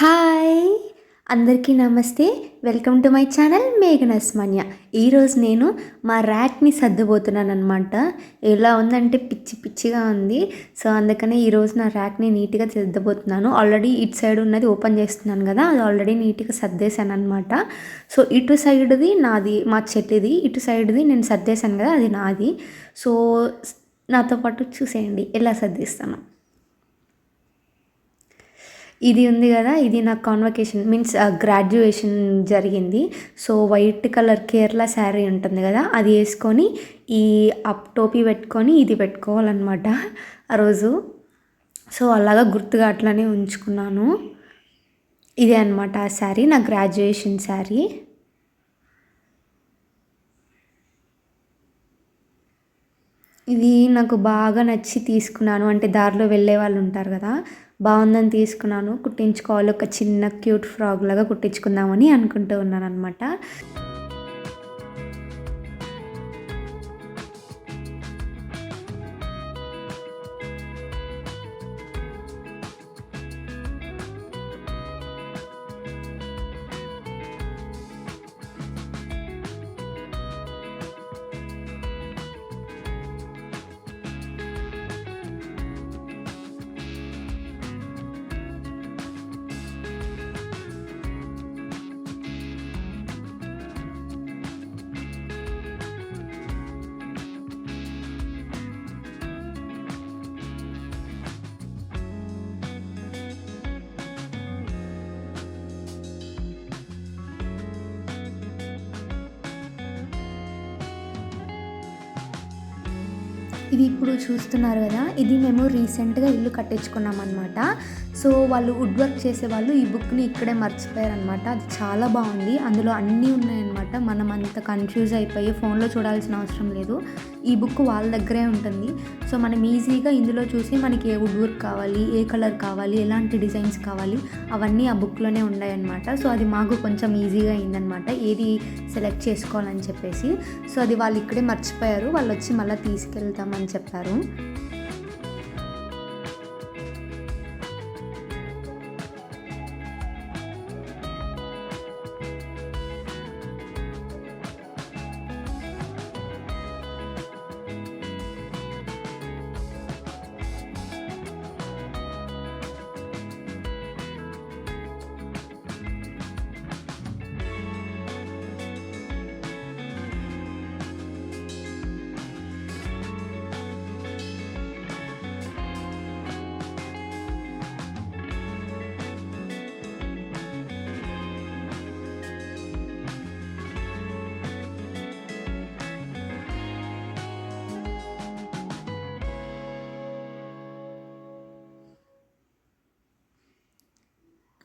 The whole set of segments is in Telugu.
హాయ్! అందరికీ నమస్తే. వెల్కమ్ టు మై ఛానల్ మేఘనాస్ మన్య. ఈరోజు నేను మా ర్యాక్‌ని సర్దబోతున్నాననమాట. ఎలా ఉందంటే పిచ్చి పిచ్చిగా ఉంది. సో, అందుకనే ఈరోజు నా ర్యాక్‌ని నీట్‌గా సర్దబోతున్నాను. ఆల్రెడీ ఇటు సైడ్ ఉన్నది ఓపెన్ చేస్తున్నాను కదా! అది ఆల్రెడీ నీట్‌గా సర్దేశాననమాట. సో, ఇటు సైడ్‌ది నాది, మా చెల్లిది. ఇటు సైడ్‌ది నేను సర్దేశాను కదా! అది నాది. సో, నాతో పాటు చూసేయండి ఎలా సర్దేస్తానో. ఇది ఉంది గదా! ఇది నా కాన్వకేషన్ మీన్స్ గ్రాడ్యుయేషన్ జరిగింది. So, white colour Kerala sari ఉంటుంది గదా! అది యేసుకొని ఈ టోపీ పెట్టుకొని ఇది పెట్టుకోవాలనమాట ఆ రోజు. సో, అలాగా గుర్తుగా అట్లనే ఉంచుకున్నాను. ఇదే అనమాట ఆ శారీ. నా గ్రాడ్యుయేషన్ శారీ. ఇది నాకు బాగా నచ్చి తీసుకున్నాను. అంటే దారిలో వెళ్ళే వాళ్ళు ఉంటారు గదా! బావుందని తీసుకున్నాను. కుట్టించుకోవాలి. ఒక చిన్న క్యూట్ ఫ్రాక్ లాగా కుట్టించుకుందామని అనుకుంటూ ఉన్నాననమాట. ఇది ఇప్పుడు చూస్తున్నారు గదా! ఇది మేము రీసెంట్‌గా ఇల్లు కట్టించుకున్నామనమాట. సో, వాళ్ళు వుడ్ వర్క్ చేసేవాళ్ళు ఈ బుక్‌ని ఇక్కడే మర్చిపోయారనమాట. అది చాలా బావుంది. అందులో అన్నీ ఉన్నాయన్నమాట. మనం అంత కన్‌ఫ్యూజ్ అయిపోయి ఫోన్‌లో చూడాల్సిన అవసరం లేదు. ఈ బుక్ వాళ్ళ దగ్గరే ఉంటుంది. సో, మనం ఈజీగా ఇందులో చూసి మనకి ఏ వుడ్ వర్క్ కావాలి, ఏ కలర్ కావాలి, ఎలాంటి డిజైన్స్ కావాలి అవన్నీ ఆ బుక్‌లోనే ఉన్నాయన్నమాట. సో, అది మాకు కొంచెం ఈజీగా అయిందనమాట. ఏది సెలెక్ట్ చేసుకోవాలని చెప్పేసి. సో, అది వాళ్ళు ఇక్కడే మర్చిపోయారు. వాళ్ళొచ్చి మళ్ళా తీసుకెళ్తామని చెప్పారు.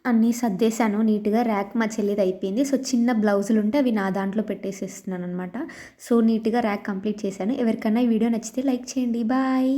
అన్నీ సర్దేశాను నీట్‌గా. ర్యాక్ మా చెల్లిది అయిపోయింది. సో, చిన్న బ్లౌజులుంటే అవి నా దాంట్లో పెట్టేసేస్తున్నాననమాట. సో, నీట్‌గా ర్యాక్ కంప్లీట్ చేశాను. ఎవరికన్నా ఈ వీడియో నచ్చితే లైక్ చేయండి. బాయ్.